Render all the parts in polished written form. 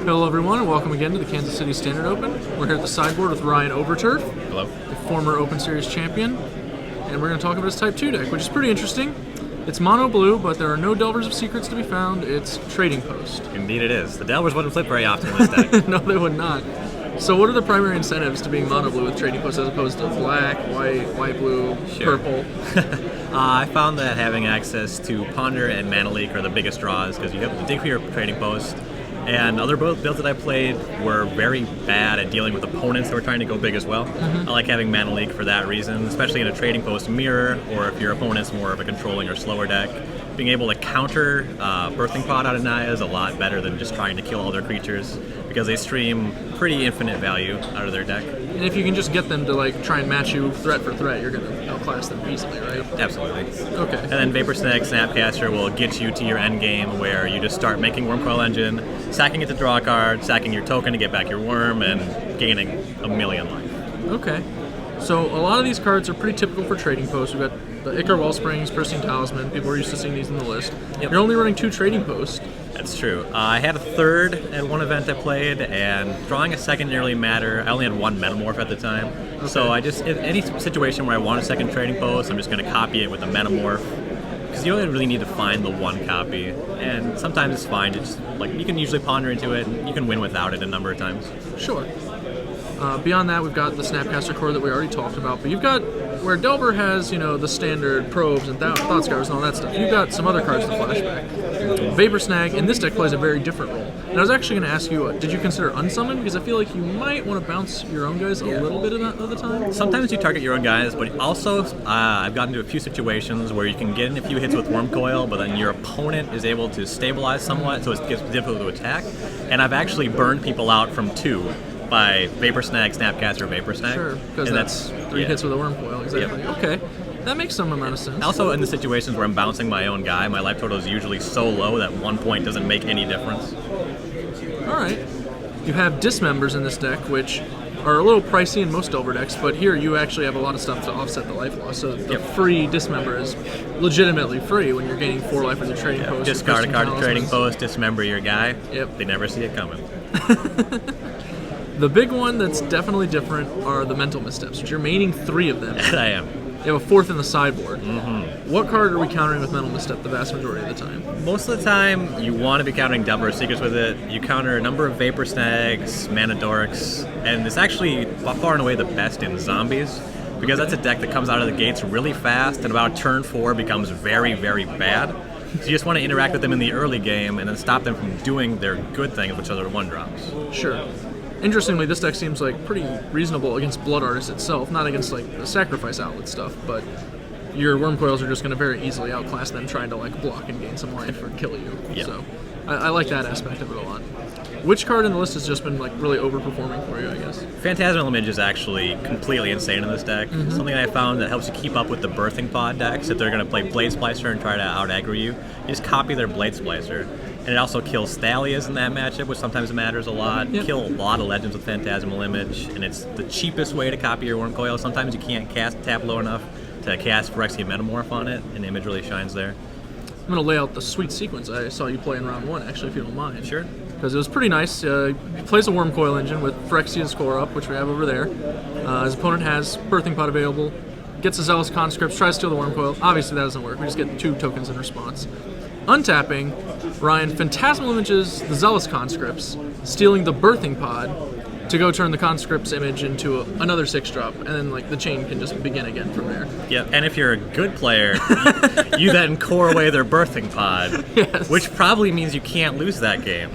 Hello everyone and welcome again to the Kansas City Standard Open. We're here at the sideboard with Ryan Overturf, Hello. the former Open Series champion, and we're going to talk about his Type 2 deck, which is pretty interesting. It's mono blue, but there are no Delvers of Secrets to be found. It's Trading Post. Indeed it is. The Delvers wouldn't flip very often in this deck. No, they would not. So what are the primary incentives to being mono blue with Trading Post as opposed to black, white, blue, purple? I found that having access to Ponder and Mana Leak are the biggest draws because you have to dig for your Trading Post. And other builds that I played were very bad at dealing with opponents that were trying to go big as well. I like having Mana Leak for that reason, especially in a Trading Post mirror, or if your opponent's more of a controlling or slower deck. Being able to counter Birthing Pod out of Naya is a lot better than just trying to kill all their creatures, because they stream pretty infinite value out of their deck. And if you can just get them to try and match you threat for threat, you're going to outclass them easily, right? Absolutely. Okay. And then Vapor Snag Snapcaster will get you to your end game where you just start making Wormcoil Engine, sacking it to draw a card, sacking your token to get back your worm, and gaining a million life. Okay. So a lot of these cards are pretty typical for Trading Posts. We've got the Ichor Wellsprings, Pristine Talisman. People are used to seeing these in the list. Yep. You're only running 2 Trading Posts. That's true. I had a third at one event I played, and drawing a second didn't really matter. I only had 1 Metamorph at the time. Okay. So I just, in any situation where I want a second Trading Post, I'm just going to copy it with a Metamorph. Because you don't really need to find the one copy. And sometimes it's fine. It's you can usually ponder into it, and you can win without it a number of times. Sure. Beyond that, we've got the Snapcaster core that we already talked about, but you've got, where Delver has, the standard probes and thought scours and all that stuff, you've got some other cards to flashback. Vapor Snag in this deck plays a very different role. And I was actually going to ask you, did you consider Unsummon? Because I feel like you might want to bounce your own guys a little bit of the time. Sometimes you target your own guys, but also I've gotten into a few situations where you can get in a few hits with Wormcoil, but then your opponent is able to stabilize somewhat, so it gets difficult to attack. And I've actually burned people out from 2 by Vapor Snag, Snapcaster, Vapor Snag. Sure, because that's 3 hits with a Wormcoil, exactly. Yep. Okay, that makes some amount of sense. Also, in the situations where I'm bouncing my own guy, my life total is usually so low that 1 point doesn't make any difference. Alright. You have Dismembers in this deck, which are a little pricey in most Delver decks, but here you actually have a lot of stuff to offset the life loss. So the free Dismember is legitimately free when you're gaining 4 life with your Trading Post. Discard a card to Trading Post, dismember your guy. Yep. They never see it coming. The big one that's definitely different are the Mental Missteps, which you're maining 3 of them. I am. You have a 4th in the sideboard. What card are we countering with Mental Misstep the vast majority of the time? Most of the time, you want to be countering Delver of Secrets with it. You counter a number of Vapor Snags, Manadorics, and it's actually far and away the best in Zombies, because that's a deck that comes out of the gates really fast, and about turn 4 becomes very, very bad. So you just want to interact with them in the early game, and then stop them from doing their good things, which are their 1-drops. Sure. Interestingly, this deck seems pretty reasonable against Blood Artist itself, not against the Sacrifice Outlet stuff, but your Wormcoils are just going to very easily outclass them trying to block and gain some life or kill you. Yeah. So I like that aspect of it a lot. Which card in the list has just been really overperforming for you, I guess? Phantasmal Image is actually completely insane in this deck. Something I found that helps you keep up with the Birthing Pod decks. If they're going to play Blade Splicer and try to out-aggro you, just copy their Blade Splicer. And it also kills Thalias in that matchup, which sometimes matters a lot. Yep. Kill a lot of Legends with Phantasmal Image, and it's the cheapest way to copy your Wormcoil. Sometimes you can't tap low enough to cast Phyrexian Metamorph on it, and Image really shines there. I'm going to lay out the sweet sequence I saw you play in round 1, actually, if you don't mind. Sure. Because it was pretty nice. He plays a Wormcoil Engine with Phyrexia's Core up, which we have over there. His opponent has Birthing Pod available, gets a Zealous Conscripts, tries to steal the Wormcoil. Obviously that doesn't work. We just get 2 tokens in response. Untapping, Ryan Phantasmal Images the Zealous Conscripts, stealing the Birthing Pod to go turn the Conscript's image into another 6-drop, and then the chain can just begin again from there. Yep, and if you're a good player, you then core away their Birthing Pod, Yes. which probably means you can't lose that game.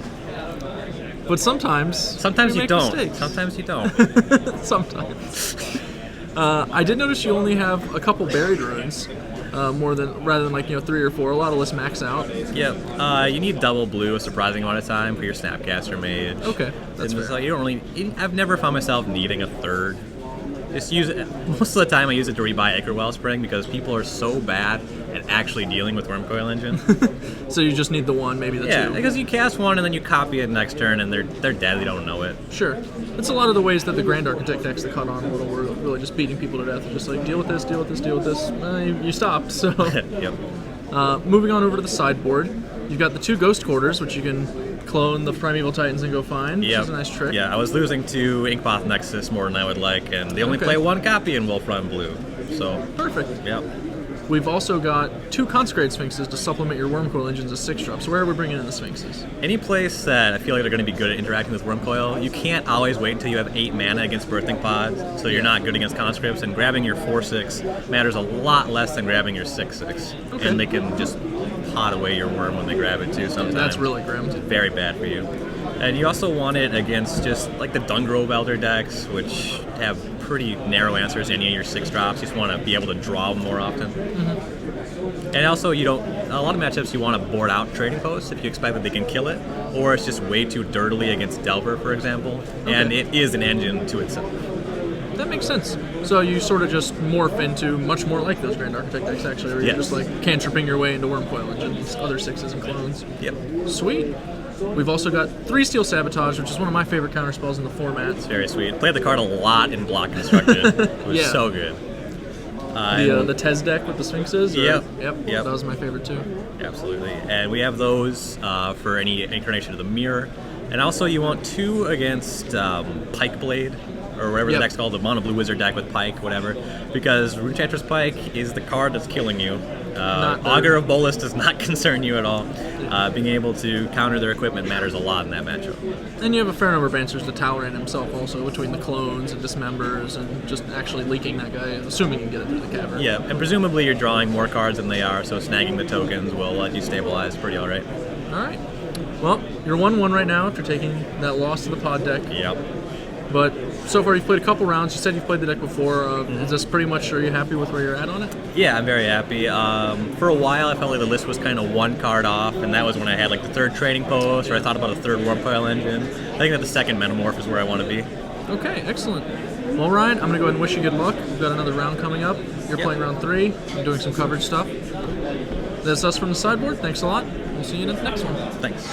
But sometimes you make don't. mistakes. Sometimes you don't. Sometimes. I did notice you only have a couple Buried Runes, rather than 3 or 4. A lot of lists max out. Yep. You need double blue a surprising amount of time for your Snapcaster Mage. Okay, that's fair. You don't really. I've never found myself needing a third. Just use it. Most of the time, I use it to rebuy Ichor Wellspring because people are so bad at actually dealing with Wormcoil Engine. So you just need the 1, maybe the 2. Yeah, because you cast 1 and then you copy it next turn, and they're dead. They don't know it. Sure. It's a lot of the ways that the Grand Architect decks that caught on a little were really just beating people to death. Just deal with this, deal with this, deal with this. You stopped, so. Yep. Moving on over to the sideboard, you've got the 2 Ghost Quarters, which you can clone the Primeval Titans and go find, which is a nice trick. Yeah, I was losing to Inkmoth Nexus more than I would like, and they only play 1 copy in Wolf Run Blue. So perfect. Yep. We've also got 2 Consecrated Sphinxes to supplement your Wormcoil engines as 6-drop. So where are we bringing in the Sphinxes? Any place that I feel like they're going to be good at interacting with Wormcoil, you can't always wait until you have 8 mana against Birthing Pods, so you're not good against conscripts, and grabbing your 4/6 matters a lot less than grabbing your 6/6. And they can just pot away your worm when they grab it too sometimes. That's really grim. Very bad for you. And you also want it against just like the Dungrove Elder decks, which have pretty narrow answers in any of your 6-drops. You just want to be able to draw them more often. And also, a lot of matchups you want to board out Trading Posts if you expect that they can kill it, or it's just way too dirtily against Delver, for example. And it is an engine to itself. That makes sense. So you sort of just morph into much more like those Grand Architect decks, actually, where you're just like cantripping your way into Wormcoil engines, other 6s and clones. Yep. Sweet. We've also got 3 Steel Sabotage, which is one of my favorite counterspells in the format. It's very sweet. Played the card a lot in Block Constructed. It was so good. The Tez deck with the Sphinxes? Yep. That was my favorite too. Absolutely. And we have those for any incarnation of the Mirror. And also you want 2 against Pike Blade, or whatever the deck's called, the Mono Blue Wizard deck with Pike, whatever. Because Runechancellor's Pike is the card that's killing you. Augur of Bolus does not concern you at all. Being able to counter their equipment matters a lot in that matchup. And you have a fair number of answers to Talrand himself also, between the clones and dismembers and just actually leaking that guy, assuming you can get it through the cavern. Yeah, and presumably you're drawing more cards than they are, so snagging the tokens will let you stabilize pretty alright. Alright. Well, you're 1-1 right now after taking that loss to the pod deck. Yep. But so far you've played a couple rounds. You said you've played the deck before. Is this pretty much, are you happy with where you're at on it? Yeah, I'm very happy. For a while I felt like the list was kind of 1 card off, and that was when I had like the 3rd Trading Post, or I thought about a 3rd Wormcoil engine. I think that the 2nd Metamorph is where I want to be. Okay, excellent. Well, Ryan, I'm going to go ahead and wish you good luck. We've got another round coming up. You're playing round 3. I'm doing some coverage stuff. That's us from the sideboard. Thanks a lot. We'll see you in the next one. Thanks.